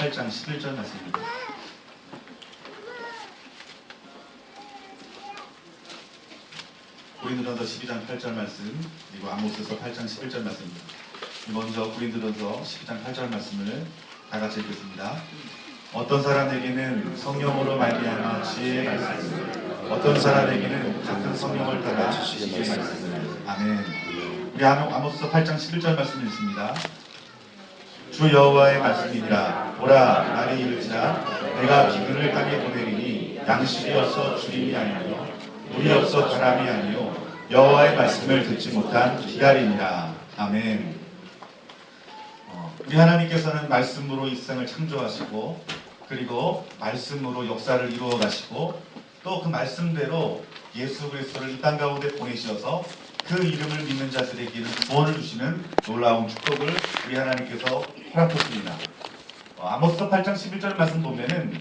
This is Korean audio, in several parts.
8장 11절 말씀입니다. 고린도전서 12장 8절 말씀, 그리고 아모스서 8장 11절 말씀입니다. 먼저 고린도전서 12장 8절 말씀을 다 같이 읽겠습니다. 어떤 사람에게는 성령으로 말미암아 지혜의 말씀, 어떤 사람에게는 같은 성령을 따라 지식의 말씀. 아멘. 우리 아모스서 8장 11절 말씀 읽습니다. 주 여호와의 말씀이니라. 보라, 날이 이르자 내가 비근을 땅에 보내리니 양식이 없어 주림이 아니요 물이 없어 바람이 아니요 여호와의 말씀을 듣지 못한 비갈이니라. 아멘. 우리 하나님께서는 말씀으로 이 세상을 창조하시고, 그리고 말씀으로 역사를 이루어 가시고, 또 그 말씀대로 예수 그리스도를 이 땅 가운데 보내셔서 그 이름을 믿는 자들에게는 구원을 주시는 놀라운 축복을 우리 하나님께서 허락하십니다. 아모스 8장 11절 말씀 보면은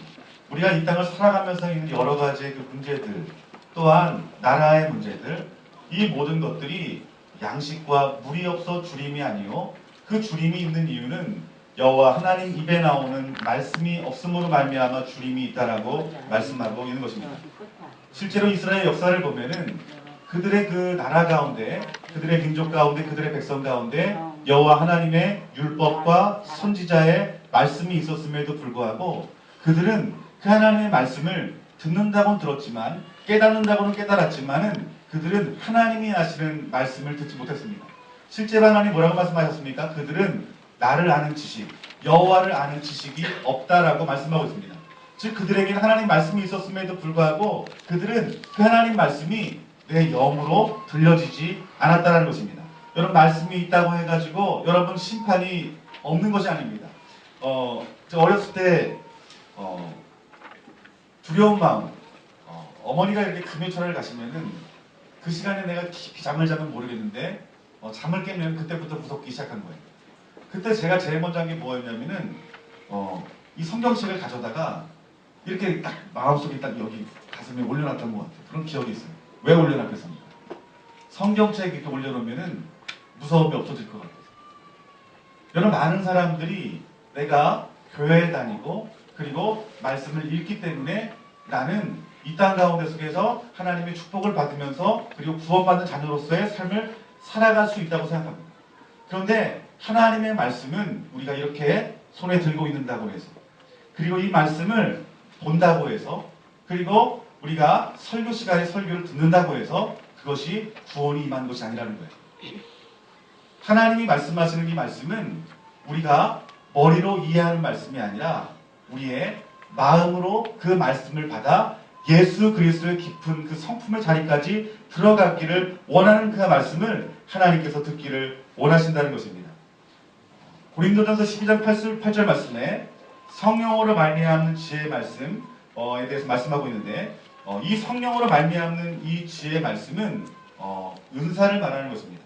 우리가 이 땅을 살아가면서 있는 여러 가지의 그 문제들, 또한 나라의 문제들, 이 모든 것들이 양식과 물이 없어 주림이 아니요 그 주림이 있는 이유는 여호와 하나님 입에 나오는 말씀이 없음으로 말미암아 주림이 있다라고 말씀하고 있는 것입니다. 실제로 이스라엘 역사를 보면은 그들의 그 나라 가운데, 그들의 민족 가운데, 그들의 백성 가운데 여호와 하나님의 율법과 선지자의 말씀이 있었음에도 불구하고 그들은 그 하나님의 말씀을 듣는다고는 들었지만, 깨닫는다고는 깨달았지만은 그들은 하나님이 하시는 말씀을 듣지 못했습니다. 실제로 하나님 뭐라고 말씀하셨습니까? 그들은 나를 아는 지식, 여호와를 아는 지식이 없다라고 말씀하고 있습니다. 즉 그들에게는 하나님 말씀이 있었음에도 불구하고 그들은 그 하나님 말씀이 내 영으로 들려지지 않았다는 것입니다. 여러분, 말씀이 있다고 해가지고 여러분 심판이 없는 것이 아닙니다. 제가 어렸을 때 두려운 마음, 어머니가 이렇게 금요철을 가시면은 그 시간에 내가 깊이 잠을 자면 모르겠는데 잠을 깨면 그때부터 무섭기 시작한 거예요. 그때 제가 제일 먼저 한 게 뭐였냐면은 이 성경책을 가져다가 이렇게 딱 마음속에 딱 여기 가슴에 올려놨던 것 같아요. 그런 기억이 있어요. 왜 올려놨겠습니까? 성경책 이렇게 올려놓으면은 무서움이 없어질 것 같아서. 여러분, 많은 사람들이 내가 교회에 다니고 그리고 말씀을 읽기 때문에 나는 이 땅 가운데 속에서 하나님의 축복을 받으면서 그리고 구원받는 자녀로서의 삶을 살아갈 수 있다고 생각합니다. 그런데 하나님의 말씀은 우리가 이렇게 손에 들고 있는다고 해서, 그리고 이 말씀을 본다고 해서, 그리고 우리가 설교 시간에 설교를 듣는다고 해서 그것이 구원이 임한 것이 아니라는 거예요. 하나님이 말씀하시는 이 말씀은 우리가 머리로 이해하는 말씀이 아니라 우리의 마음으로 그 말씀을 받아 예수 그리스도의 깊은 그 성품의 자리까지 들어가기를 원하는 그 말씀을 하나님께서 듣기를 원하신다는 것입니다. 고린도전서 12장 8절 말씀에 성령으로 말미암는 지혜의 말씀에 대해서 말씀하고 있는데, 이 성령으로 말미암는 이 지혜의 말씀은 은사를 말하는 것입니다.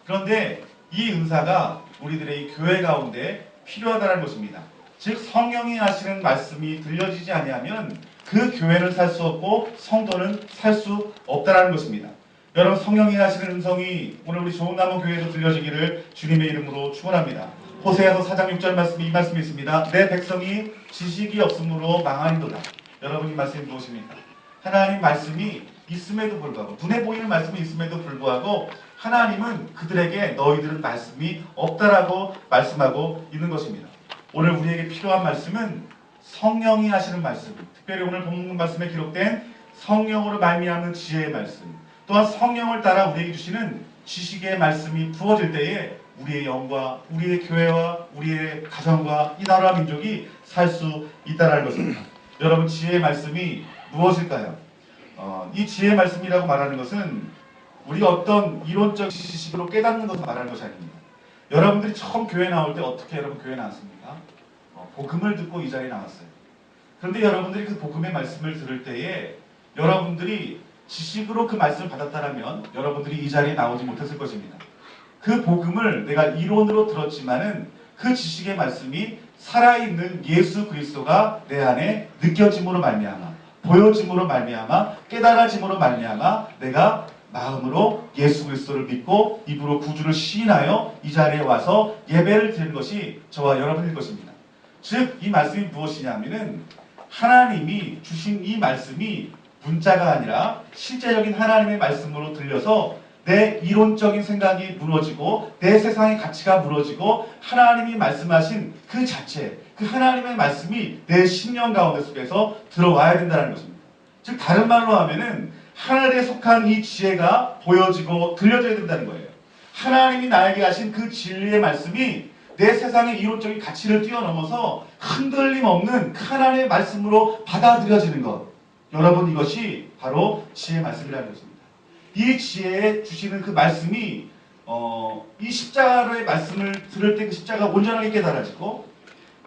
그런데 이 은사가 우리들의 이 교회 가운데 필요하다는 것입니다. 즉 성령이 하시는 말씀이 들려지지 아니하면 그 교회는 살 수 없고 성도는 살 수 없다는 것입니다. 여러분, 성령이 하시는 음성이 오늘 우리 좋은나무 교회에도 들려지기를 주님의 이름으로 축원합니다. 호세아서 4장 6절 말씀이 이 말씀이 있습니다. 내 백성이 지식이 없으므로 망하리도다. 여러분, 이 말씀이 무엇입니까? 하나님 말씀이 있음에도 불구하고, 눈에 보이는 말씀이 있음에도 불구하고 하나님은 그들에게 너희들은 말씀이 없다라고 말씀하고 있는 것입니다. 오늘 우리에게 필요한 말씀은 성령이 하시는 말씀, 특별히 오늘 본문 말씀에 기록된 성령으로 말미암는 지혜의 말씀, 또한 성령을 따라 우리에게 주시는 지식의 말씀이 부어질 때에 우리의 영과 우리의 교회와 우리의 가정과 이 나라와 민족이 살 수 있다는 것입니다. 여러분, 지혜의 말씀이 무엇일까요? 이 지혜의 말씀이라고 말하는 것은 우리가 어떤 이론적 지식으로 깨닫는 것을 말하는 것이 아닙니다. 여러분들이 처음 교회 나올 때 어떻게 여러분 교회 나왔습니까? 복음을 듣고 이 자리에 나왔어요. 그런데 여러분들이 그 복음의 말씀을 들을 때에 여러분들이 지식으로 그 말씀을 받았다면 여러분들이 이 자리에 나오지 못했을 것입니다. 그 복음을 내가 이론으로 들었지만은 그 지식의 말씀이 살아있는 예수 그리스도가 내 안에 느껴짐으로 말미암아, 보여짐으로 말미암아, 깨달아짐으로 말미암아 내가 마음으로 예수 그리스도를 믿고 입으로 구주를 시인하여 이 자리에 와서 예배를 드리는 것이 저와 여러분일 것입니다. 즉 이 말씀이 무엇이냐면은 하나님이 주신 이 말씀이 문자가 아니라 실제적인 하나님의 말씀으로 들려서 내 이론적인 생각이 무너지고 내 세상의 가치가 무너지고 하나님이 말씀하신 그 자체, 그 하나님의 말씀이 내 신령 가운데 속에서 들어와야 된다는 것입니다. 즉 다른 말로 하면은 하늘에 속한 이 지혜가 보여지고 들려져야 된다는 거예요. 하나님이 나에게 하신 그 진리의 말씀이 내 세상의 이론적인 가치를 뛰어넘어서 흔들림 없는 그 하나님의 말씀으로 받아들여지는 것. 여러분 이것이 바로 지혜의 말씀이라는 것입니다. 이 지혜에 주시는 그 말씀이 이 십자가의 말씀을 들을 때 그 십자가가 온전하게 깨달아지고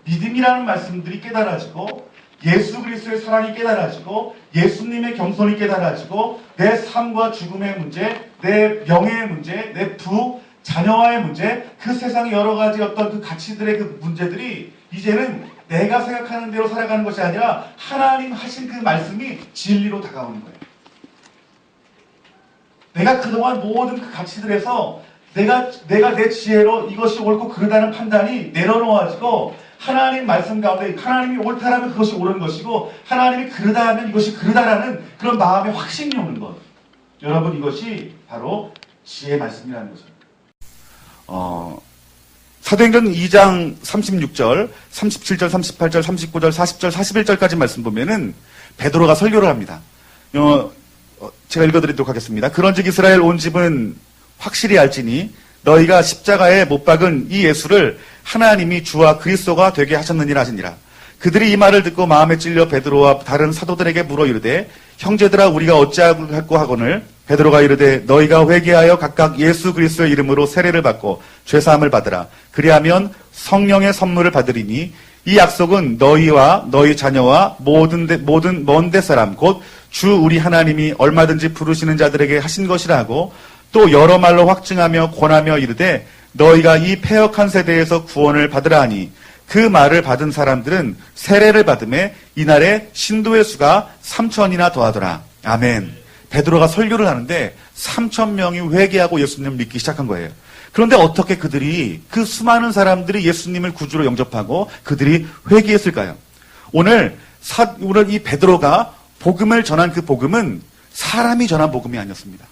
믿음이라는 말씀들이 깨달아지고 예수 그리스도의 사랑이 깨달아지고 예수님의 겸손이 깨달아지고 내 삶과 죽음의 문제, 내 명예의 문제, 내 부, 자녀와의 문제, 그 세상의 여러 가지 어떤 그 가치들의 그 문제들이 이제는 내가 생각하는 대로 살아가는 것이 아니라 하나님 하신 그 말씀이 진리로 다가오는 거예요. 내가 그동안 모든 그 가치들에서 내가 내 지혜로 이것이 옳고 그르다는 판단이 내려놓아지고 하나님 말씀 가운데 하나님이 옳다라면 그것이 옳은 것이고 하나님이 그르다 하면 이것이 그르다라는 그런 마음의 확신이 오는 것. 여러분 이것이 바로 지혜의 말씀이라는 것입니다. 사도행전 2장 36절, 37절, 38절, 39절, 40절, 41절까지 말씀 보면은 베드로가 설교를 합니다. 제가 읽어드리도록 하겠습니다. 그런즉 이스라엘 온 집은 확실히 알지니 너희가 십자가에 못 박은 이 예수를 하나님이 주와 그리스도가 되게 하셨느니라 하시니라. 그들이 이 말을 듣고 마음에 찔려 베드로와 다른 사도들에게 물어 이르되 형제들아 우리가 어찌하고 하거늘 베드로가 이르되 너희가 회개하여 각각 예수 그리스도의 이름으로 세례를 받고 죄사함을 받으라. 그리하면 성령의 선물을 받으리니 이 약속은 너희와 너희 자녀와 모든 먼 데 사람 곧 주 우리 하나님이 얼마든지 부르시는 자들에게 하신 것이라 하고 또 여러 말로 확증하며 권하며 이르되 너희가 이 패역한 세대에서 구원을 받으라 하니 그 말을 받은 사람들은 세례를 받음에 이날에 신도의 수가 3,000이나 더하더라. 아멘. 베드로가 설교를 하는데 3,000명이 회개하고 예수님을 믿기 시작한 거예요. 그런데 어떻게 그들이 그 수많은 사람들이 예수님을 구주로 영접하고 그들이 회개했을까요? 오늘 이 베드로가 복음을 전한 그 복음은 사람이 전한 복음이 아니었습니다.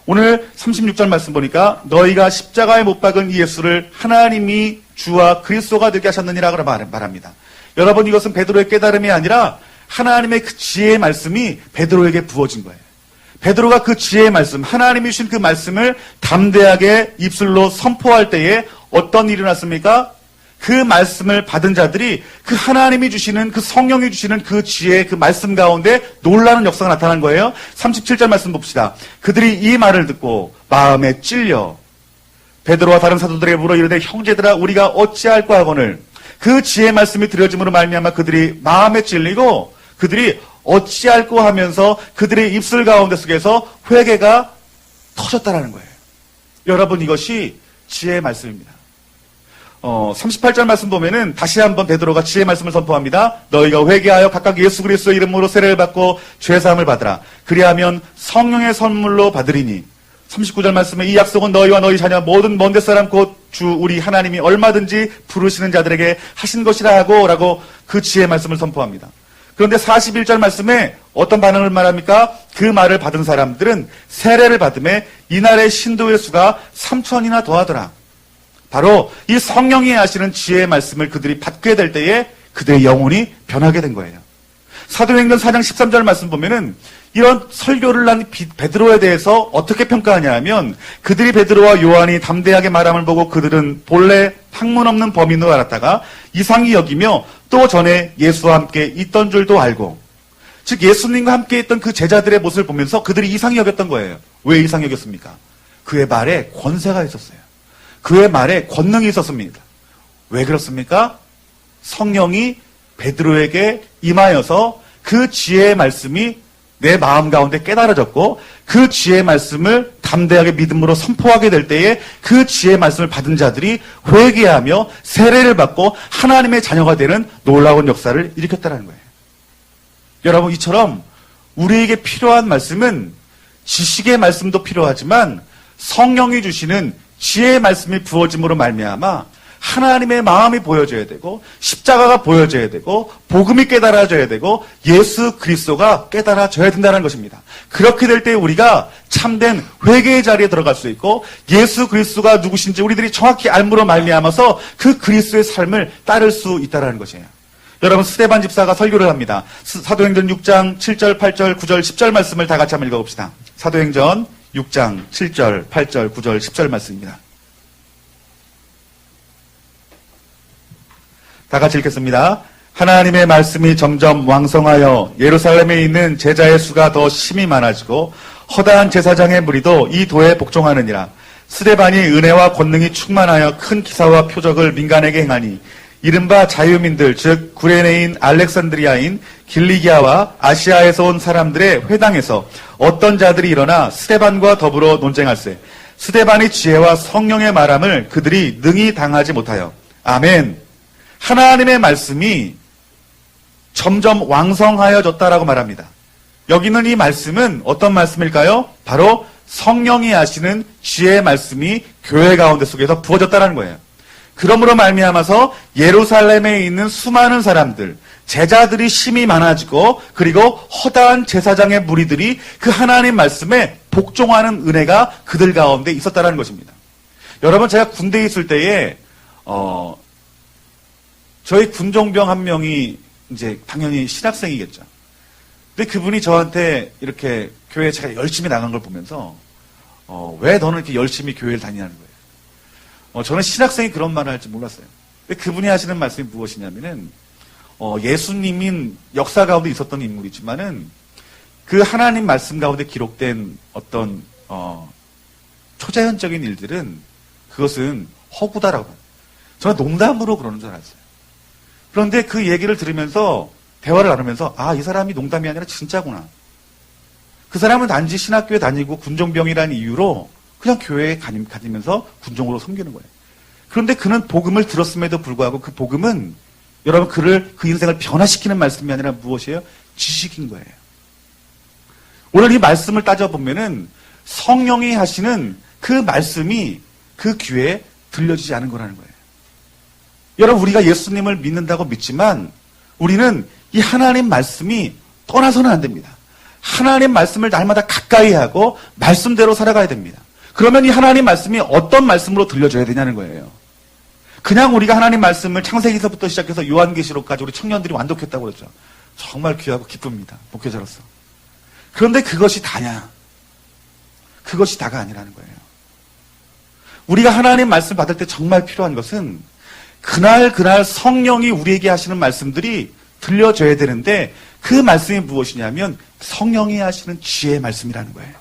오늘 36절 말씀 보니까 너희가 십자가에 못 박은 이 예수를 하나님이 주와 그리스도가 되게 하셨느니라 말합니다. 여러분 이것은 베드로의 깨달음이 아니라 하나님의 그 지혜의 말씀이 베드로에게 부어진 거예요. 베드로가 그 지혜의 말씀, 하나님이 주신 그 말씀을 담대하게 입술로 선포할 때에 어떤 일이 났습니까? 그 말씀을 받은 자들이 그 하나님이 주시는 그 성령이 주시는 그 지혜의 그 말씀 가운데 놀라는 역사가 나타난 거예요. 37절 말씀 봅시다. 그들이 이 말을 듣고 마음에 찔려 베드로와 다른 사도들에게 물어 이르되 형제들아 우리가 어찌할까 하거늘 그 지혜의 말씀이 들려짐으로 말미암아 그들이 마음에 찔리고 그들이 어찌할까 하면서 그들의 입술 가운데 속에서 회개가 터졌다라는 거예요. 여러분 이것이 지혜의 말씀입니다. 38절 말씀 보면은 다시 한번 베드로가 지혜의 말씀을 선포합니다. 너희가 회개하여 각각 예수 그리스도의 이름으로 세례를 받고 죄사함을 받으라. 그리하면 성령의 선물로 받으리니 39절 말씀에 이 약속은 너희와 너희 자녀 모든 먼데 사람 곧 주 우리 하나님이 얼마든지 부르시는 자들에게 하신 것이라 하고 라고 그 지혜의 말씀을 선포합니다. 그런데 41절 말씀에 어떤 반응을 말합니까? 그 말을 받은 사람들은 세례를 받음에 이날의 신도의 수가 3,000이나 더하더라. 바로 이 성령이 하시는 지혜의 말씀을 그들이 받게 될 때에 그들의 영혼이 변하게 된 거예요. 사도행전 4장 13절 말씀 보면은 이런 설교를 한 베드로에 대해서 어떻게 평가하냐 하면 그들이 베드로와 요한이 담대하게 말함을 보고 그들은 본래 학문 없는 범인으로 알았다가 이상히 여기며 또 전에 예수와 함께 있던 줄도 알고 즉 예수님과 함께 있던 그 제자들의 모습을 보면서 그들이 이상히 여겼던 거예요. 왜 이상히 여겼습니까? 그의 말에 권세가 있었어요. 그의 말에 권능이 있었습니다. 왜 그렇습니까? 성령이 베드로에게 임하여서 그 지혜의 말씀이 내 마음 가운데 깨달아졌고 그 지혜의 말씀을 담대하게 믿음으로 선포하게 될 때에 그 지혜의 말씀을 받은 자들이 회개하며 세례를 받고 하나님의 자녀가 되는 놀라운 역사를 일으켰다는 거예요. 여러분 이처럼 우리에게 필요한 말씀은 지식의 말씀도 필요하지만 성령이 주시는 지혜의 말씀이 부어짐으로 말미암아 하나님의 마음이 보여져야 되고 십자가가 보여져야 되고 복음이 깨달아져야 되고 예수 그리스도가 깨달아져야 된다는 것입니다. 그렇게 될 때 우리가 참된 회개의 자리에 들어갈 수 있고 예수 그리스도가 누구신지 우리들이 정확히 알므로 말미암아서 그 그리스도의 삶을 따를 수 있다는 것이에요. 여러분, 스데반 집사가 설교를 합니다. 사도행전 6장 7절, 8절, 9절, 10절 말씀을 다 같이 한번 읽어봅시다. 사도행전 6장 7절, 8절, 9절, 10절 말씀입니다. 다 같이 읽겠습니다. 하나님의 말씀이 점점 왕성하여 예루살렘에 있는 제자의 수가 더 심히 많아지고 허다한 제사장의 무리도 이 도에 복종하느니라. 스데반이 은혜와 권능이 충만하여 큰 기사와 표적을 민간에게 행하니 이른바 자유민들 즉 구레네인 알렉산드리아인 길리기아와 아시아에서 온 사람들의 회당에서 어떤 자들이 일어나 스데반과 더불어 논쟁할세. 스데반의 지혜와 성령의 말함을 그들이 능히 당하지 못하여. 아멘. 하나님의 말씀이 점점 왕성하여졌다라고 말합니다. 여기는 이 말씀은 어떤 말씀일까요? 바로 성령이 하시는 지혜의 말씀이 교회 가운데 속에서 부어졌다는 거예요. 그러므로 말미암아서 예루살렘에 있는 수많은 사람들, 제자들이 심히 많아지고 그리고 허다한 제사장의 무리들이 그 하나님 말씀에 복종하는 은혜가 그들 가운데 있었다는 것입니다. 여러분, 제가 군대에 있을 때에 저희 군종병 한 명이 이제 당연히 신학생이겠죠. 근데 그분이 저한테 이렇게 교회에 제가 열심히 나간 걸 보면서 왜 너는 이렇게 열심히 교회를 다니냐는 거예요. 저는 신학생이 그런 말을 할 줄 몰랐어요. 근데 그분이 하시는 말씀이 무엇이냐면은 예수님인 역사 가운데 있었던 인물이지만은 그 하나님 말씀 가운데 기록된 어떤 초자연적인 일들은 그것은 허구다라고. 저는 농담으로 그러는 줄 알았어요. 그런데 그 얘기를 들으면서 대화를 나누면서 이 사람이 농담이 아니라 진짜구나. 그 사람은 단지 신학교에 다니고 군종병이라는 이유로 그냥 교회에 다니면서 군종으로 섬기는 거예요. 그런데 그는 복음을 들었음에도 불구하고 그 복음은 여러분 그 인생을 변화시키는 말씀이 아니라 무엇이에요? 지식인 거예요. 오늘 이 말씀을 따져보면은 성령이 하시는 그 말씀이 그 귀에 들려지지 않은 거라는 거예요. 여러분, 우리가 예수님을 믿는다고 믿지만 우리는 이 하나님 말씀이 떠나서는 안 됩니다. 하나님 말씀을 날마다 가까이 하고 말씀대로 살아가야 됩니다. 그러면 이 하나님 말씀이 어떤 말씀으로 들려줘야 되냐는 거예요. 그냥 우리가 하나님 말씀을 창세기서부터 시작해서 요한계시록까지 우리 청년들이 완독했다고 그랬죠. 정말 귀하고 기쁩니다. 목회자로서. 그런데 그것이 다냐? 그것이 다가 아니라는 거예요. 우리가 하나님 말씀 받을 때 정말 필요한 것은 그날 성령이 우리에게 하시는 말씀들이 들려줘야 되는데 그 말씀이 무엇이냐면 성령이 하시는 지혜의 말씀이라는 거예요.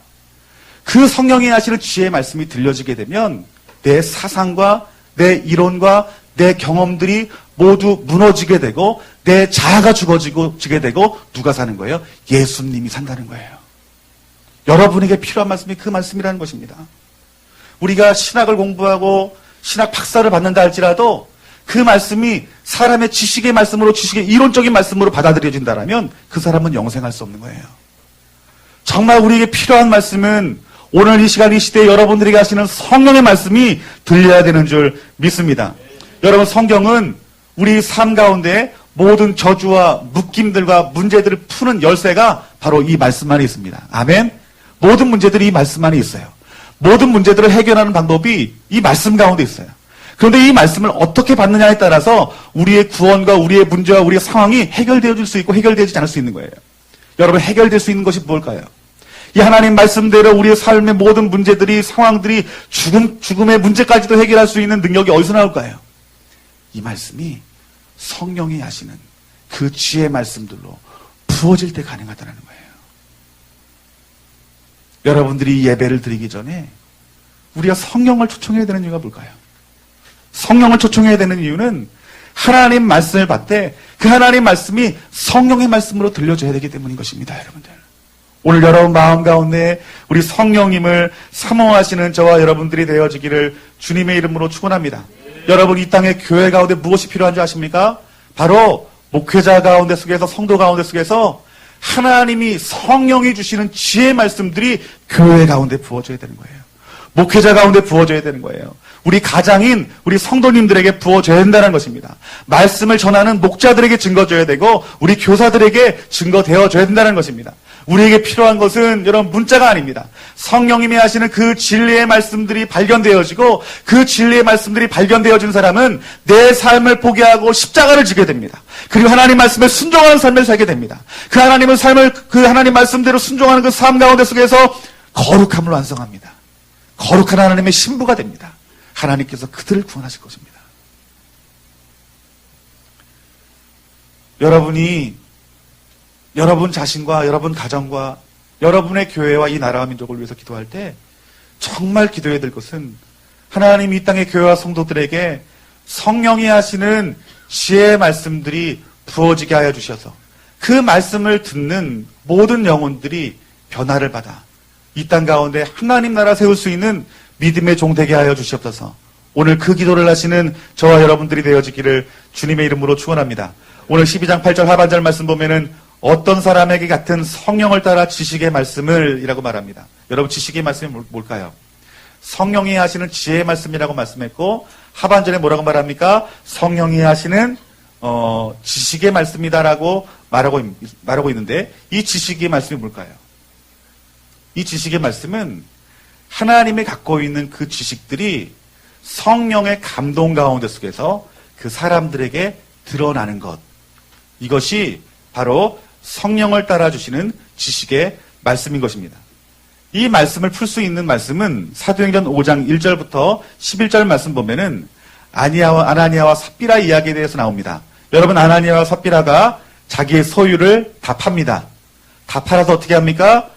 그 성령이 하시는 지혜의 말씀이 들려지게 되면 내 사상과 내 이론과 내 경험들이 모두 무너지게 되고 내 자아가 죽어지게 되고 누가 사는 거예요? 예수님이 산다는 거예요. 여러분에게 필요한 말씀이 그 말씀이라는 것입니다. 우리가 신학을 공부하고 신학 박사를 받는다 할지라도 그 말씀이 사람의 지식의 말씀으로 지식의 이론적인 말씀으로 받아들여진다면 그 사람은 영생할 수 없는 거예요. 정말 우리에게 필요한 말씀은 오늘 이 시간 이 시대에 여러분들에게 하시는 성령의 말씀이 들려야 되는 줄 믿습니다. 여러분, 성경은 우리 삶 가운데 모든 저주와 묶임들과 문제들을 푸는 열쇠가 바로 이 말씀 안에 있습니다. 아멘. 모든 문제들이 이 말씀 안에 있어요. 모든 문제들을 해결하는 방법이 이 말씀 가운데 있어요. 그런데 이 말씀을 어떻게 받느냐에 따라서 우리의 구원과 우리의 문제와 우리의 상황이 해결되어질 수 있고 해결되지 않을 수 있는 거예요. 여러분, 해결될 수 있는 것이 뭘까요? 이 하나님 말씀대로 우리의 삶의 모든 문제들이, 상황들이, 죽음의 문제까지도 해결할 수 있는 능력이 어디서 나올까요? 이 말씀이 성령이 하시는 그 지혜의 말씀들로 부어질 때 가능하다는 거예요. 여러분들이 예배를 드리기 전에 우리가 성령을 초청해야 되는 이유가 뭘까요? 성령을 초청해야 되는 이유는 하나님 말씀을 받되 그 하나님 말씀이 성령의 말씀으로 들려줘야 되기 때문인 것입니다, 여러분들. 오늘 여러분 마음 가운데 우리 성령님을 사모하시는 저와 여러분들이 되어지기를 주님의 이름으로 축원합니다. 여러분, 이 땅에 교회 가운데 무엇이 필요한 줄 아십니까? 바로 목회자 가운데 속에서, 성도 가운데 속에서 하나님이 성령이 주시는 지혜의 말씀들이 교회 가운데 부어져야 되는 거예요. 목회자 가운데 부어져야 되는 거예요. 우리 가장인 우리 성도님들에게 부어줘야 된다는 것입니다. 말씀을 전하는 목자들에게 증거줘야 되고 우리 교사들에게 증거되어줘야 된다는 것입니다. 우리에게 필요한 것은 여러분 문자가 아닙니다. 성령님이 하시는 그 진리의 말씀들이 발견되어지고 그 진리의 말씀들이 발견되어진 사람은 내 삶을 포기하고 십자가를 지게 됩니다. 그리고 하나님 말씀에 순종하는 삶을 살게 됩니다. 그 하나님 말씀대로 순종하는 그 삶 가운데 속에서 거룩함을 완성합니다. 거룩한 하나님의 신부가 됩니다. 하나님께서 그들을 구원하실 것입니다. 여러분이 여러분 자신과 여러분 가정과 여러분의 교회와 이 나라와 민족을 위해서 기도할 때 정말 기도해야 될 것은 하나님 이 땅의 교회와 성도들에게 성령이 하시는 지혜의 말씀들이 부어지게 하여 주셔서 그 말씀을 듣는 모든 영혼들이 변화를 받아 이 땅 가운데 하나님 나라 세울 수 있는 믿음의 종 되게 하여 주시옵소서. 오늘 그 기도를 하시는 저와 여러분들이 되어지기를 주님의 이름으로 축원합니다. 오늘 12장 8절 하반절 말씀 보면은 어떤 사람에게 같은 성령을 따라 지식의 말씀을 이라고 말합니다. 여러분 지식의 말씀이 뭘까요? 성령이 하시는 지혜의 말씀이라고 말씀했고 하반절에 뭐라고 말합니까? 성령이 하시는 지식의 말씀이다라고 말하고 있는데 이 지식의 말씀이 뭘까요? 이 지식의 말씀은 하나님이 갖고 있는 그 지식들이 성령의 감동 가운데 속에서 그 사람들에게 드러나는 것. 이것이 바로 성령을 따라주시는 지식의 말씀인 것입니다. 이 말씀을 풀 수 있는 말씀은 사도행전 5장 1절부터 11절 말씀 보면은 아나니아와 삽비라 이야기에 대해서 나옵니다. 여러분 아나니아와 삽비라가 자기의 소유를 다 팝니다. 다 팔아서 어떻게 합니까?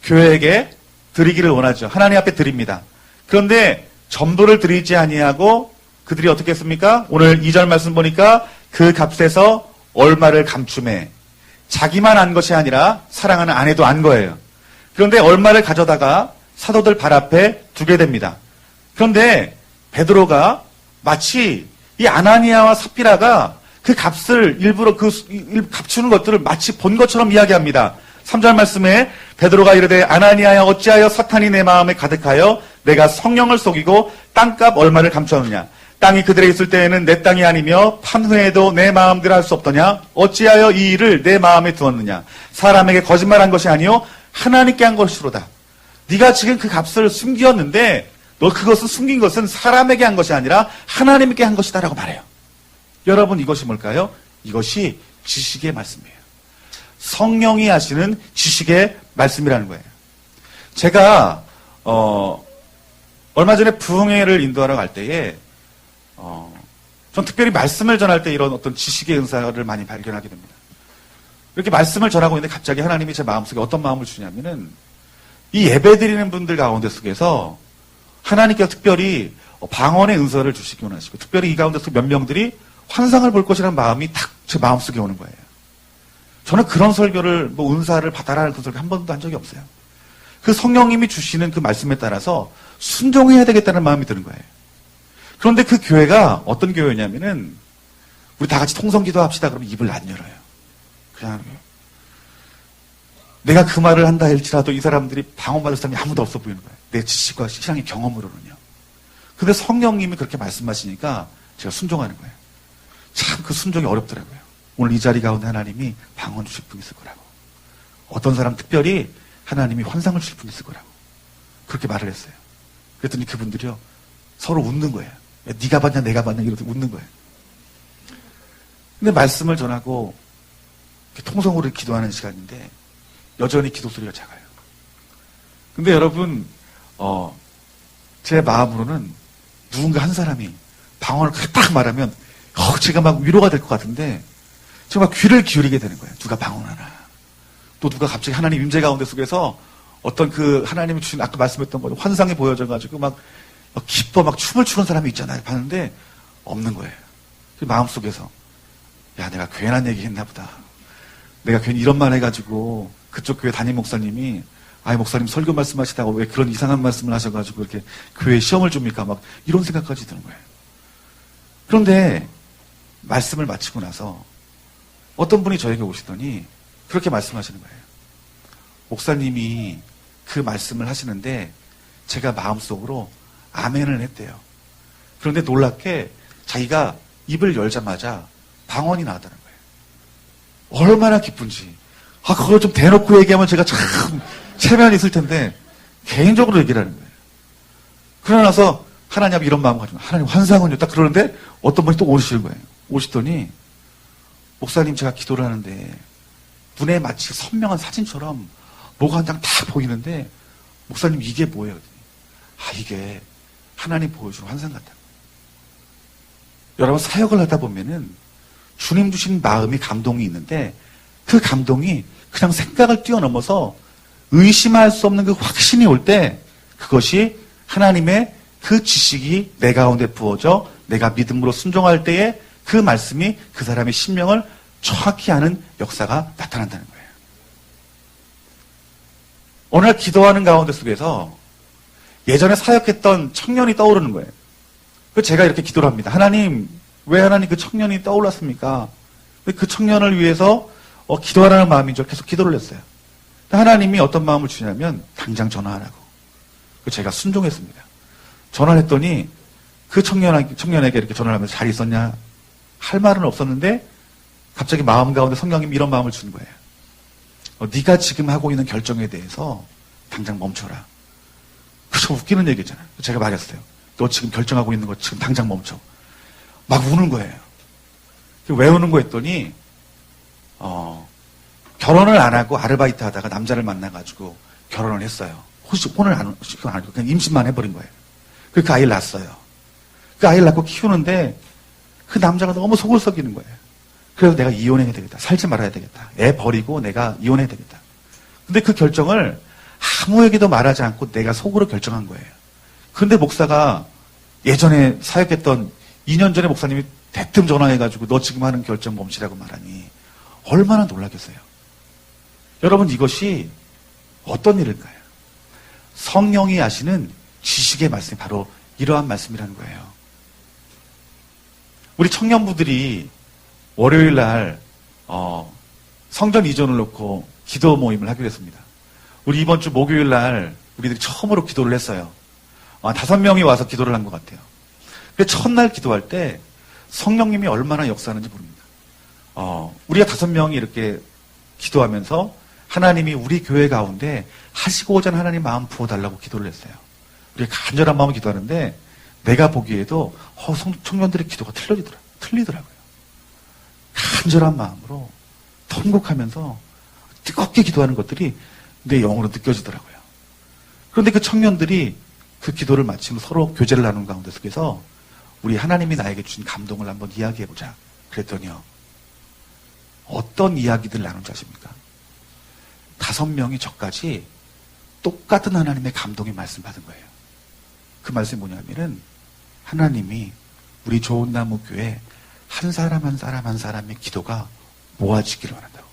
교회에게 드리기를 원하죠. 하나님 앞에 드립니다. 그런데 전부를 드리지 아니하고 그들이 어떻게 했습니까? 오늘 2절 말씀 보니까 그 값에서 얼마를 감춤해 자기만 안 것이 아니라 사랑하는 아내도 안 거예요. 그런데 얼마를 가져다가 사도들 발 앞에 두게 됩니다. 그런데 베드로가 마치 이 아나니아와 삽비라가 그 값을 일부러 값추는 것들을 마치 본 것처럼 이야기합니다. 3절 말씀에 베드로가 이르되 아나니아야 어찌하여 사탄이 내 마음에 가득하여 내가 성령을 속이고 땅값 얼마를 감추었느냐. 땅이 그들에 있을 때에는 내 땅이 아니며 판 후에도 내 마음대로 할 수 없더냐. 어찌하여 이 일을 내 마음에 두었느냐. 사람에게 거짓말한 것이 아니요 하나님께 한 것이로다. 네가 지금 그 값을 숨겼는데 너 그것은 숨긴 것은 사람에게 한 것이 아니라 하나님께 한 것이다라고 말해요. 여러분 이것이 뭘까요? 이것이 지식의 말씀이에요. 성령이 하시는 지식의 말씀이라는 거예요. 제가 얼마 전에 부흥회를 인도하러 갈 때에 전 특별히 말씀을 전할 때 이런 어떤 지식의 은사를 많이 발견하게 됩니다. 이렇게 말씀을 전하고 있는데 갑자기 하나님이 제 마음속에 어떤 마음을 주냐면은 이 예배 드리는 분들 가운데 속에서 하나님께서 특별히 방언의 은사를 주시기 원하시고 특별히 이 가운데서 몇 명들이 환상을 볼 것이라는 마음이 딱 제 마음속에 오는 거예요. 저는 그런 설교를 은사를 받아라는 그런 설교 한 번도 한 적이 없어요. 그 성령님이 주시는 그 말씀에 따라서 순종해야 되겠다는 마음이 드는 거예요. 그런데 그 교회가 어떤 교회냐면은 우리 다 같이 통성기도 합시다. 그러면 입을 안 열어요. 그냥 내가 그 말을 한다 할지라도 이 사람들이 방언받을 사람이 아무도 없어 보이는 거예요. 내 지식과 신앙의 경험으로는요. 근데 성령님이 그렇게 말씀하시니까 제가 순종하는 거예요. 참 그 순종이 어렵더라고요. 오늘 이 자리 가운데 하나님이 방언 주실 분 있을 거라고. 어떤 사람 특별히 하나님이 환상을 주실 분 있을 거라고. 그렇게 말을 했어요. 그랬더니 그분들이요. 서로 웃는 거예요. 야, 네가 봤냐 내가 봤냐 이러면서 웃는 거예요. 근데 말씀을 전하고 통성으로 기도하는 시간인데 여전히 기도 소리가 작아요. 근데 여러분 제 마음으로는 누군가 한 사람이 방언을 딱 말하면 제가 막 위로가 될 것 같은데 제가 막 귀를 기울이게 되는 거예요. 누가 방언하나. 또 누가 갑자기 하나님 임재 가운데 속에서 어떤 그 하나님이 주신 아까 말씀했던 거 환상이 보여져가지고 막 기뻐 막 춤을 추는 사람이 있잖아요. 봤는데 없는 거예요. 그 마음속에서 야 내가 괜한 얘기 했나 보다. 내가 괜히 이런 말 해가지고 그쪽 교회 담임 목사님이 아이 목사님 설교 말씀하시다가 왜 그런 이상한 말씀을 하셔가지고 이렇게 교회에 시험을 줍니까? 막 이런 생각까지 드는 거예요. 그런데 말씀을 마치고 나서 어떤 분이 저에게 오시더니 그렇게 말씀하시는 거예요. 목사님이 그 말씀을 하시는데 제가 마음속으로 아멘을 했대요. 그런데 놀랍게 자기가 입을 열자마자 방언이 나왔다는 거예요. 얼마나 기쁜지. 그걸 좀 대놓고 얘기하면 제가 참 체면이 있을 텐데 개인적으로 얘기를 하는 거예요. 그러고 나서 하나님 앞에 이런 마음 가지고 하나님 환상은요. 딱 그러는데 어떤 분이 또 오시는 거예요. 오시더니 목사님 제가 기도를 하는데 눈에 마치 선명한 사진처럼 뭐가 한 장 다 보이는데 목사님 이게 뭐예요? 이게 하나님 보여주는 환상 같다. 여러분 사역을 하다 보면은 주님 주신 마음이 감동이 있는데 그 감동이 그냥 생각을 뛰어넘어서 의심할 수 없는 그 확신이 올 때 그것이 하나님의 그 지식이 내 가운데 부어져 내가 믿음으로 순종할 때에 그 말씀이 그 사람의 심령을 정확히 하는 역사가 나타난다는 거예요. 오늘 기도하는 가운데 속에서 예전에 사역했던 청년이 떠오르는 거예요. 제가 이렇게 기도를 합니다. 하나님, 왜 하나님 그 청년이 떠올랐습니까? 그 청년을 위해서 기도하라는 마음인 줄 계속 기도를 했어요. 하나님이 어떤 마음을 주냐면 당장 전화하라고. 제가 순종했습니다. 전화를 했더니 그 청년에게 이렇게 전화를 하면서 잘 있었냐? 할 말은 없었는데 갑자기 마음 가운데 성령님이 이런 마음을 주는 거예요. 네가 지금 하고 있는 결정에 대해서 당장 멈춰라. 그저 웃기는 얘기잖아요. 제가 말했어요. 너 지금 결정하고 있는 거 지금 당장 멈춰. 막 우는 거예요. 왜 우는 거 했더니 결혼을 안 하고 아르바이트 하다가 남자를 만나가지고 결혼을 했어요. 혼을 안 하고 그냥 임신만 해버린 거예요. 그 아이를 낳았어요. 그 아이를 낳고 키우는데 그 남자가 너무 속을 썩이는 거예요. 그래서 내가 이혼해야 되겠다. 살지 말아야 되겠다. 애 버리고 내가 이혼해야 되겠다. 근데 그 결정을 아무에게도 말하지 않고 내가 속으로 결정한 거예요. 근데 목사가 예전에 사역했던 2년 전에 목사님이 대뜸 전화해가지고 너 지금 하는 결정 멈추라고 말하니 얼마나 놀라겠어요. 여러분 이것이 어떤 일일까요? 성령이 하시는 지식의 말씀이 바로 이러한 말씀이라는 거예요. 우리 청년부들이 월요일 날 성전 이전을 놓고 기도 모임을 하기로 했습니다. 우리 이번 주 목요일 날 우리들이 처음으로 기도를 했어요. 5명이 와서 기도를 한 것 같아요. 근데 첫날 기도할 때 성령님이 얼마나 역사하는지 모릅니다. 우리가 5명이 이렇게 기도하면서 하나님이 우리 교회 가운데 하시고자 하는 하나님 마음 부어달라고 기도를 했어요. 우리가 간절한 마음으로 기도하는데 내가 보기에도 청년들의 기도가 틀리더라고요. 간절한 마음으로 통곡하면서 뜨겁게 기도하는 것들이 내 영으로 느껴지더라고요. 그런데 그 청년들이 그 기도를 마치고 서로 교제를 나눈 가운데 속에서 우리 하나님이 나에게 주신 감동을 한번 이야기해보자. 그랬더니요. 어떤 이야기들을 나눈지 아십니까? 5명이 저까지 똑같은 하나님의 감동의 말씀 받은 거예요. 그 말씀이 뭐냐면은 하나님이 우리 좋은 나무 교회 한 사람 한 사람 한 사람의 기도가 모아지기를 원한다고.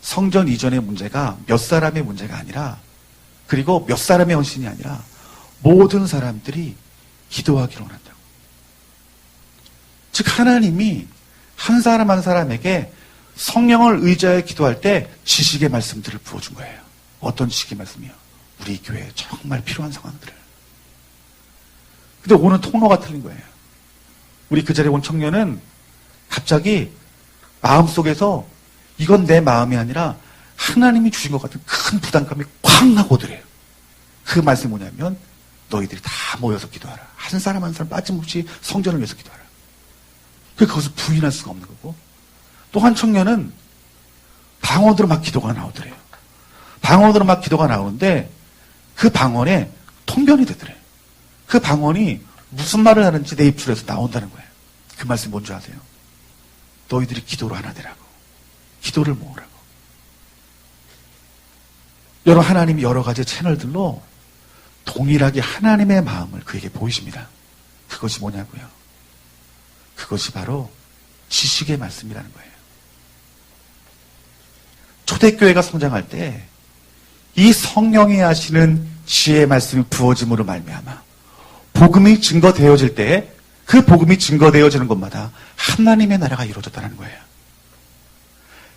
성전 이전의 문제가 몇 사람의 문제가 아니라 그리고 몇 사람의 헌신이 아니라 모든 사람들이 기도하기를 원한다고. 즉 하나님이 한 사람 한 사람에게 성령을 의지하여 기도할 때 지식의 말씀들을 부어준 거예요. 어떤 지식의 말씀이요? 우리 교회에 정말 필요한 상황들을. 근데 오는 통로가 틀린 거예요. 우리 그 자리에 온 청년은 갑자기 마음속에서 이건 내 마음이 아니라 하나님이 주신 것 같은 큰 부담감이 쾅 하고 오더래요. 그 말씀이 뭐냐면 너희들이 다 모여서 기도하라. 한 사람 한 사람 빠짐없이 성전을 위해서 기도하라. 그것을 부인할 수가 없는 거고 또 한 청년은 방언으로 막 기도가 나오더래요. 방언으로 막 기도가 나오는데 그 방언에 통변이 되더래요. 그 방언이 무슨 말을 하는지 내 입술에서 나온다는 거예요. 그 말씀이 뭔지 아세요? 너희들이 기도로 하나 되라고. 기도를 모으라고. 여러분 하나님이 여러 가지 채널들로 동일하게 하나님의 마음을 그에게 보이십니다. 그것이 뭐냐고요? 그것이 바로 지식의 말씀이라는 거예요. 초대교회가 성장할 때 이 성령이 하시는 지혜의 말씀이 부어짐으로 말미암아 복음이 증거되어질 때 그 복음이 증거되어지는 곳마다 하나님의 나라가 이루어졌다는 거예요.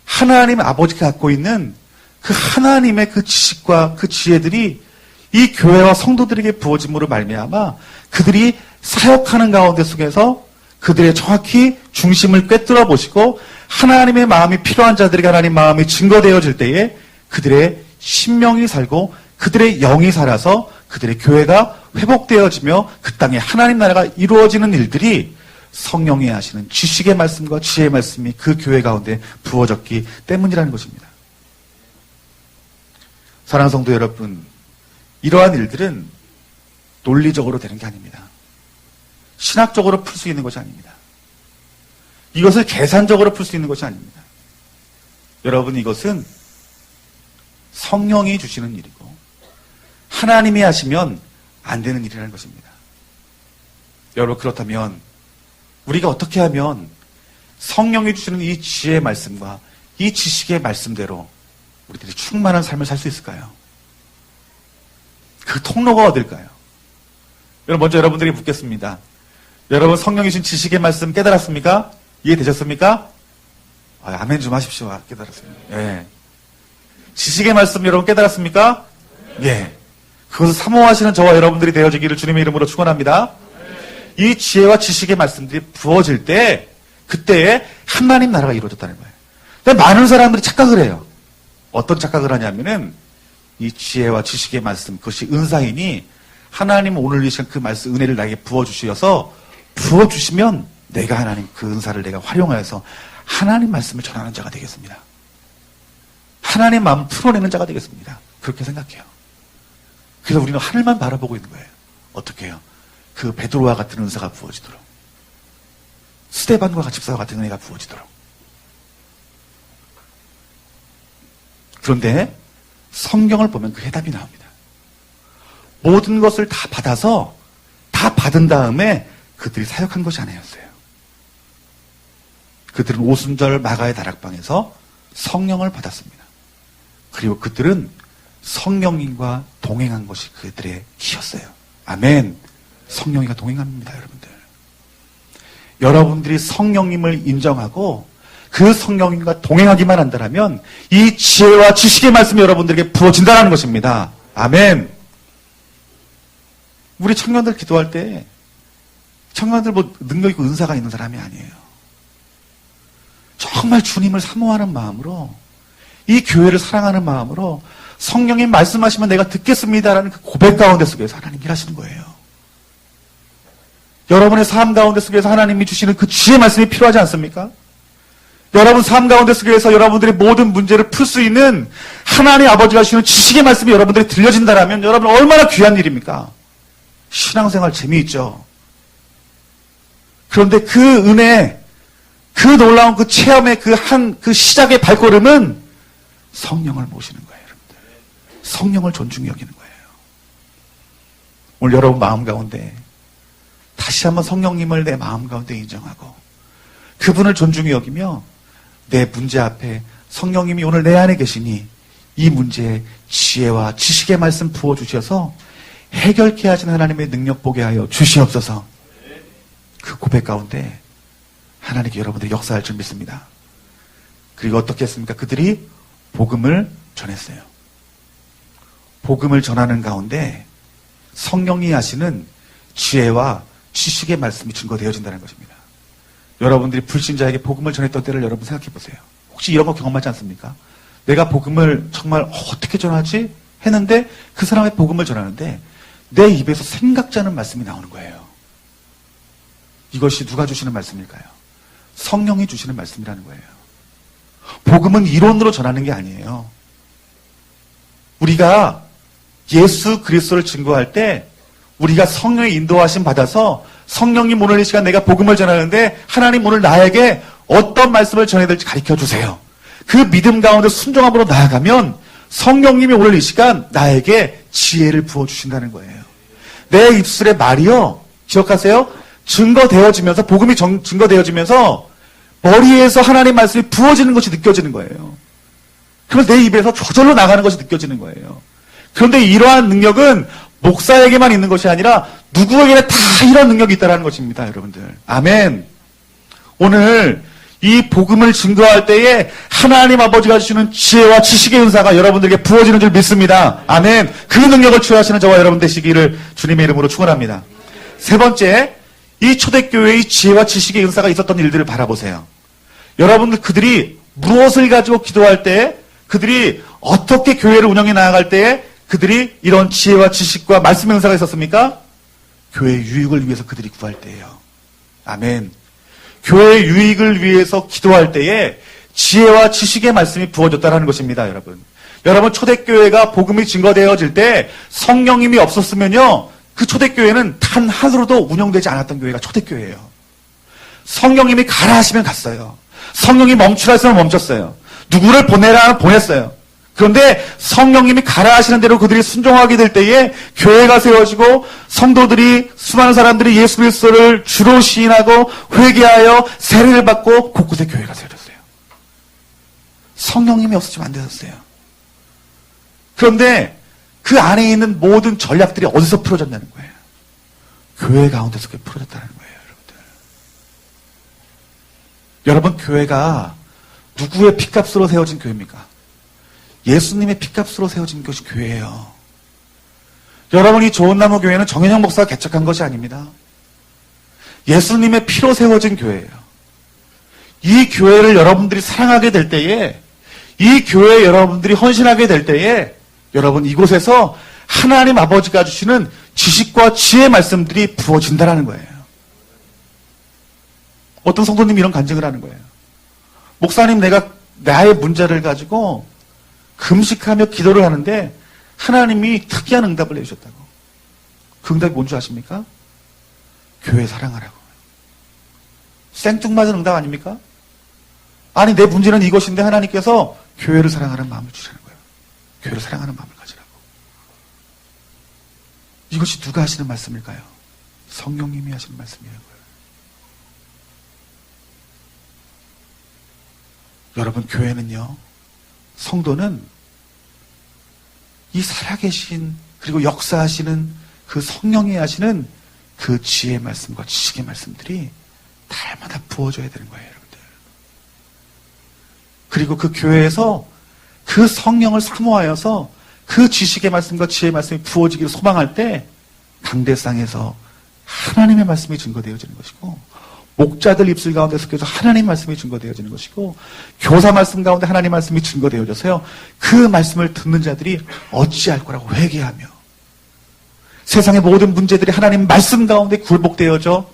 하나님 아버지가 갖고 있는 그 하나님의 그 지식과 그 지혜들이 이 교회와 성도들에게 부어짐으로 말미암아 그들이 사역하는 가운데 속에서 그들의 정확히 중심을 꿰뚫어 보시고 하나님의 마음이 필요한 자들에게 하나님 마음이 증거되어질 때에 그들의 심령이 살고 그들의 영이 살아서 그들의 교회가 회복되어지며 그 땅에 하나님 나라가 이루어지는 일들이 성령이 하시는 지식의 말씀과 지혜의 말씀이 그 교회 가운데 부어졌기 때문이라는 것입니다. 사랑하는 성도 여러분, 이러한 일들은 논리적으로 되는 게 아닙니다. 신학적으로 풀 수 있는 것이 아닙니다. 이것을 계산적으로 풀 수 있는 것이 아닙니다. 여러분, 이것은 성령이 주시는 일이고 하나님이 하시면 안 되는 일이라는 것입니다. 여러분, 그렇다면 우리가 어떻게 하면 성령이 주시는 이 지혜의 말씀과 이 지식의 말씀대로 우리들이 충만한 삶을 살 수 있을까요? 그 통로가 어딜까요? 여러분, 먼저 여러분들에게 묻겠습니다. 여러분, 성령이 주신 지식의 말씀 깨달았습니까? 이해되셨습니까? 아멘 좀 하십시오. 깨달았습니다. 예. 지식의 말씀 여러분 깨달았습니까? 예. 그것을 사모하시는 저와 여러분들이 되어지기를 주님의 이름으로 축원합니다. 이 지혜와 지식의 말씀들이 부어질 때 그때에 하나님 나라가 이루어졌다는 거예요. 근데 많은 사람들이 착각을 해요. 어떤 착각을 하냐면은 이 지혜와 지식의 말씀, 그것이 은사이니 하나님 오늘 이 시간 그 말씀, 은혜를 나에게 부어주셔서 부어주시면 내가 하나님 그 은사를 내가 활용하여서 하나님 말씀을 전하는 자가 되겠습니다. 하나님 마음 풀어내는 자가 되겠습니다. 그렇게 생각해요. 그래서 우리는 하늘만 바라보고 있는 거예요. 어떻게 해요? 그 베드로와 같은 은사가 부어지도록, 스데반과 집사와 같은 은혜가 부어지도록. 그런데 성경을 보면 그 해답이 나옵니다. 모든 것을 다 받아서 다 받은 다음에 그들이 사역한 것이 아니었어요. 그들은 오순절 마가의 다락방에서 성령을 받았습니다. 그리고 그들은 성령님과 동행한 것이 그들의 키였어요. 아멘. 성령이가 동행합니다, 여러분들. 여러분들이 성령님을 인정하고 그 성령님과 동행하기만 한다면 이 지혜와 지식의 말씀이 여러분들에게 부어진다는 것입니다. 아멘. 우리 청년들 기도할 때 청년들 뭐 능력 있고 은사가 있는 사람이 아니에요. 정말 주님을 사모하는 마음으로 이 교회를 사랑하는 마음으로 성령님 말씀하시면 내가 듣겠습니다라는 그 고백 가운데 속에서 하나님 일하시는 거예요. 여러분의 삶 가운데 속에서 하나님이 주시는 그 지혜의 말씀이 필요하지 않습니까? 여러분 삶 가운데 속에서 여러분들의 모든 문제를 풀 수 있는 하나님 아버지가 주시는 지식의 말씀이 여러분들이 들려진다면 여러분 얼마나 귀한 일입니까? 신앙생활 재미있죠. 그런데 그 은혜, 그 놀라운 그 체험의 그 시작의 발걸음은 성령을 모시는 거예요, 여러분들. 성령을 존중히 여기는 거예요. 오늘 여러분 마음 가운데 다시 한번 성령님을 내 마음 가운데 인정하고 그분을 존중히 여기며 내 문제 앞에 성령님이 오늘 내 안에 계시니 이 문제에 지혜와 지식의 말씀 부어주셔서 해결케 하시는 하나님의 능력 보게 하여 주시옵소서. 그 고백 가운데 하나님께 여러분들이 역사할 줄 믿습니다. 그리고 어떻게 했습니까? 그들이 복음을 전했어요. 복음을 전하는 가운데 성령이 하시는 지혜와 지식의 말씀이 증거되어진다는 것입니다. 여러분들이 불신자에게 복음을 전했던 때를 여러분 생각해 보세요. 혹시 이런 거 경험하지 않습니까? 내가 복음을 정말 어떻게 전하지? 했는데 그 사람의 복음을 전하는데 내 입에서 생각지 않은 말씀이 나오는 거예요. 이것이 누가 주시는 말씀일까요? 성령이 주시는 말씀이라는 거예요. 복음은 이론으로 전하는 게 아니에요. 우리가 예수 그리스도를 증거할 때 우리가 성령의 인도하심 받아서 성령님 오늘 이 시간 내가 복음을 전하는데 하나님 오늘 나에게 어떤 말씀을 전해야 될지 가르쳐 주세요. 그 믿음 가운데 순종함으로 나아가면 성령님이 오늘 이 시간 나에게 지혜를 부어주신다는 거예요. 내 입술의 말이요. 기억하세요? 증거되어지면서 복음이 증거되어지면서 머리에서 하나님 말씀이 부어지는 것이 느껴지는 거예요. 그러면 내 입에서 저절로 나가는 것이 느껴지는 거예요. 그런데 이러한 능력은 목사에게만 있는 것이 아니라 누구에게나 다 이런 능력이 있다는 것입니다, 여러분들. 아멘. 오늘 이 복음을 증거할 때에 하나님 아버지가 주시는 지혜와 지식의 은사가 여러분들에게 부어지는 줄 믿습니다. 아멘. 그 능력을 취하시는 저와 여러분 되시기를 주님의 이름으로 축원합니다. 세 번째, 이 초대교회의 지혜와 지식의 은사가 있었던 일들을 바라보세요. 여러분들 그들이 무엇을 가지고 기도할 때, 그들이 어떻게 교회를 운영해 나아갈 때 그들이 이런 지혜와 지식과 말씀의 은사가 있었습니까? 교회의 유익을 위해서 그들이 구할 때예요. 아멘. 교회의 유익을 위해서 기도할 때에 지혜와 지식의 말씀이 부어졌다는 것입니다, 여러분. 여러분, 초대교회가 복음이 증거되어질 때 성령님이 없었으면요, 그 초대교회는 단 하루도 운영되지 않았던 교회가 초대교회예요. 성령님이 가라 하시면 갔어요. 성령이 멈추라 하시면 멈췄어요. 누구를 보내라 하면 보냈어요. 그런데 성령님이 가라 하시는 대로 그들이 순종하게 될 때에 교회가 세워지고 성도들이, 수많은 사람들이 예수 그리스도를 주로 시인하고 회개하여 세례를 받고 곳곳에 교회가 세워졌어요. 성령님이 없으면 안 되었어요. 그런데 그 안에 있는 모든 전략들이 어디서 풀어졌냐는 거예요. 교회 가운데서 그게 풀어졌다는 거예요, 여러분들. 여러분, 교회가 누구의 피값으로 세워진 교회입니까? 예수님의 피값으로 세워진 것이 교회예요. 여러분이 좋은 나무 교회는 정현영 목사가 개척한 것이 아닙니다. 예수님의 피로 세워진 교회예요. 이 교회를 여러분들이 사랑하게 될 때에, 이 교회에 여러분들이 헌신하게 될 때에 여러분 이곳에서 하나님 아버지가 주시는 지식과 지혜의 말씀들이 부어진다는 거예요. 어떤 성도님이 이런 간증을 하는 거예요. 목사님, 내가 나의 문제를 가지고 금식하며 기도를 하는데 하나님이 특이한 응답을 내주셨다고. 그 응답이 뭔지 아십니까? 교회 사랑하라고. 생뚱맞은 응답 아닙니까? 아니, 내 문제는 이것인데 하나님께서 교회를 사랑하는 마음을 주시는 거예요. 교회를 사랑하는 마음을 가지라고. 이것이 누가 하시는 말씀일까요? 성령님이 하시는 말씀이에요. 여러분, 교회는요, 성도는 이 살아계신, 그리고 역사하시는 그 성령이 하시는 그 지혜의 말씀과 지식의 말씀들이 날마다 부어져야 되는 거예요, 여러분들. 그리고 그 교회에서 그 성령을 사모하여서 그 지식의 말씀과 지혜의 말씀이 부어지기를 소망할 때 강대상에서 하나님의 말씀이 증거되어지는 것이고, 목자들 입술 가운데서 계속 하나님 말씀이 증거되어지는 것이고, 교사 말씀 가운데 하나님 말씀이 증거되어져서요, 그 말씀을 듣는 자들이 어찌할 거라고 회개하며 세상의 모든 문제들이 하나님 말씀 가운데 굴복되어져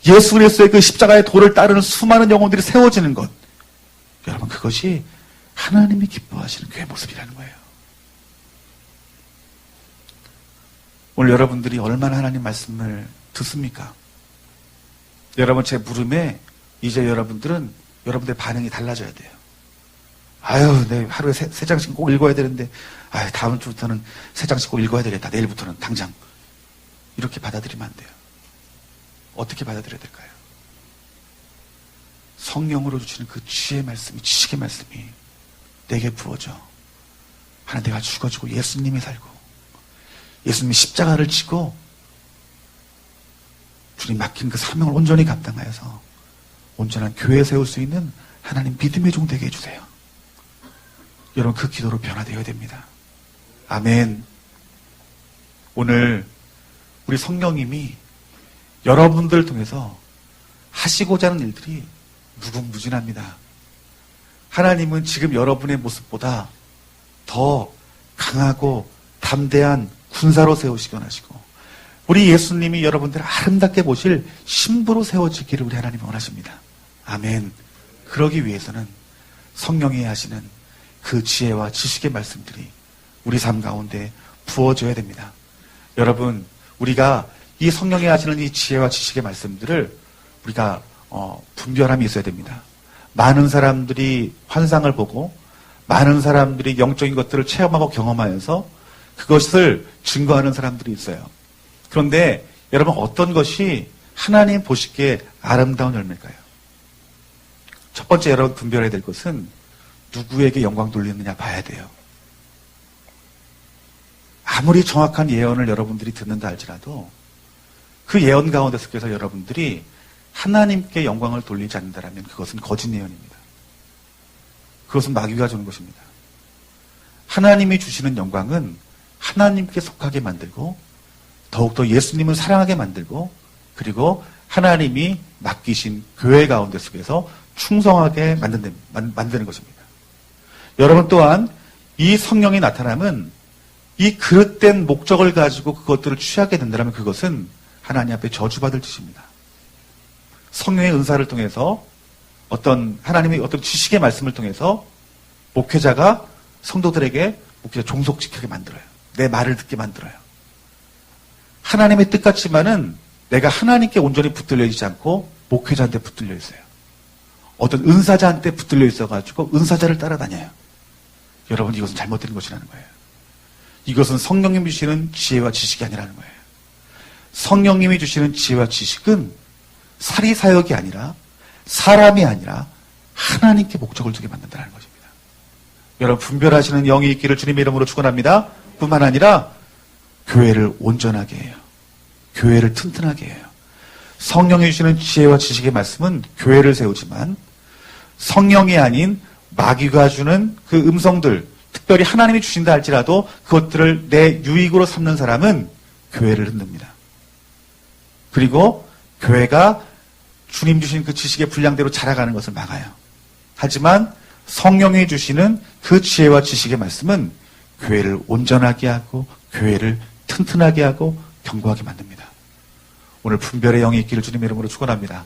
예수 그리스도의 그 십자가의 도를 따르는 수많은 영혼들이 세워지는 것, 여러분, 그것이 하나님이 기뻐하시는 교회 모습이라는 거예요. 오늘 여러분들이 얼마나 하나님 말씀을 듣습니까? 여러분, 제 물음에 이제 여러분들은 여러분들의 반응이 달라져야 돼요. 아유, 내 하루에 세 장씩 꼭 읽어야 되는데, 아유, 다음 주부터는 세 장씩 꼭 읽어야 되겠다. 내일부터는 당장. 이렇게 받아들이면 안 돼요. 어떻게 받아들여야 될까요? 성령으로 주시는 그 지혜의 말씀이, 지식의 말씀이 내게 부어져. 하나, 내가 죽어지고 예수님이 살고 예수님이 십자가를 지고 주님 맡긴 그 사명을 온전히 감당하여서 온전한 교회 세울 수 있는 하나님 믿음의 종 되게 해주세요. 여러분, 그 기도로 변화되어야 됩니다. 아멘. 오늘 우리 성령님이 여러분들을 통해서 하시고자 하는 일들이 무궁무진합니다. 하나님은 지금 여러분의 모습보다 더 강하고 담대한 군사로 세우시곤 하시고, 우리 예수님이 여러분들을 아름답게 보실 신부로 세워지기를 우리 하나님이 원하십니다. 아멘. 그러기 위해서는 성령이 하시는 그 지혜와 지식의 말씀들이 우리 삶 가운데 부어져야 됩니다. 여러분, 우리가 이 성령이 하시는 이 지혜와 지식의 말씀들을 우리가 분별함이 있어야 됩니다. 많은 사람들이 환상을 보고 많은 사람들이 영적인 것들을 체험하고 경험하여서 그것을 증거하는 사람들이 있어요. 그런데 여러분, 어떤 것이 하나님 보시기에 아름다운 열매일까요? 첫 번째 여러분 분별해야 될 것은 누구에게 영광 돌리느냐 봐야 돼요. 아무리 정확한 예언을 여러분들이 듣는다 할지라도 그 예언 가운데서 여러분들이 하나님께 영광을 돌리지 않는다면 그것은 거짓 예언입니다. 그것은 마귀가 주는 것입니다. 하나님이 주시는 영광은 하나님께 속하게 만들고 더욱더 예수님을 사랑하게 만들고 그리고 하나님이 맡기신 교회 가운데 속에서 충성하게 만드는 것입니다. 여러분 또한 이 성령의 나타남은 이 그릇된 목적을 가지고 그것들을 취하게 된다면 그것은 하나님 앞에 저주받을 짓입니다. 성령의 은사를 통해서 하나님의 어떤 지식의 말씀을 통해서 목회자가 성도들에게 목회자 종속지키게 만들어요. 내 말을 듣게 만들어요. 하나님의 뜻 같지만은 내가 하나님께 온전히 붙들려 있지 않고 목회자한테 붙들려 있어요. 어떤 은사자한테 붙들려 있어가지고 은사자를 따라다녀요. 여러분 이것은 잘못된 것이라는 거예요. 이것은 성령님이 주시는 지혜와 지식이 아니라는 거예요. 성령님이 주시는 지혜와 지식은 사리사욕이 아니라 사람이 아니라 하나님께 목적을 두게 만든다는 것입니다. 여러분 분별하시는 영이 있기를 주님의 이름으로 축원합니다. 뿐만 아니라 교회를 온전하게 해요. 교회를 튼튼하게 해요. 성령이 주시는 지혜와 지식의 말씀은 교회를 세우지만 성령이 아닌 마귀가 주는 그 음성들, 특별히 하나님이 주신다 할지라도 그것들을 내 유익으로 삼는 사람은 교회를 흔듭니다. 그리고 교회가 주님 주신 그 지식의 분량대로 자라가는 것을 막아요. 하지만 성령이 주시는 그 지혜와 지식의 말씀은 교회를 온전하게 하고 교회를 튼튼하게 하고 견고하게 만듭니다. 오늘 분별의 영이 있기를 주님의 이름으로 축원합니다.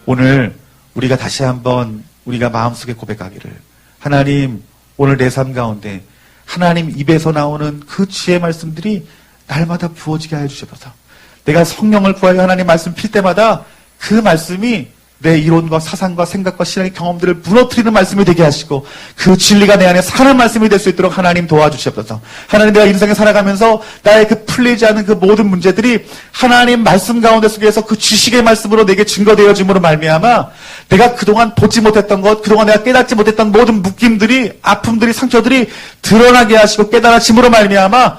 오늘 우리가 다시 한번 우리가 마음속에 고백하기를 하나님 오늘 내 삶 가운데 하나님 입에서 나오는 그 지혜 말씀들이 날마다 부어지게 하여 주셔서 내가 성령을 구하여 하나님 말씀 필 때마다 그 말씀이 내 이론과 사상과 생각과 신앙의 경험들을 무너뜨리는 말씀이 되게 하시고 그 진리가 내 안에 사는 말씀이 될 수 있도록 하나님 도와주시옵소서. 하나님 내가 인생에 살아가면서 나의 그 풀리지 않은 그 모든 문제들이 하나님 말씀 가운데 속에서 그 지식의 말씀으로 내게 증거되어짐으로 말미암아 내가 그동안 보지 못했던 것, 그동안 내가 깨닫지 못했던 모든 묶임들이, 아픔들이, 상처들이 드러나게 하시고 깨달아짐으로 말미암아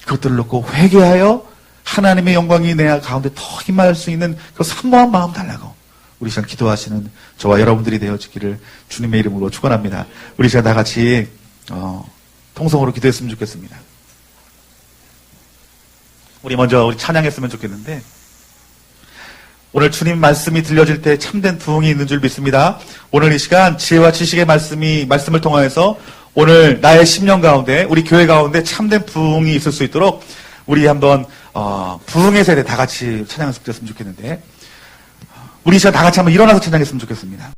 그것들을 놓고 회개하여 하나님의 영광이 내 가운데 더 힘할 수 있는 그 산모한 마음 달라고 우리 시간 기도하시는 저와 여러분들이 되어지기를 주님의 이름으로 축원합니다. 우리 시간 다 같이 통성으로 기도했으면 좋겠습니다. 우리 찬양했으면 좋겠는데 오늘 주님 말씀이 들려질 때 참된 부흥이 있는 줄 믿습니다. 오늘 이 시간 지혜와 지식의 말씀을 통하여서 오늘 나의 심령 가운데 우리 교회 가운데 참된 부흥이 있을 수 있도록 우리 한번 부흥의 세대 다 같이 찬양했으면 좋겠는데 우리 시간 다 같이 한번 일어나서 찬양했으면 좋겠습니다.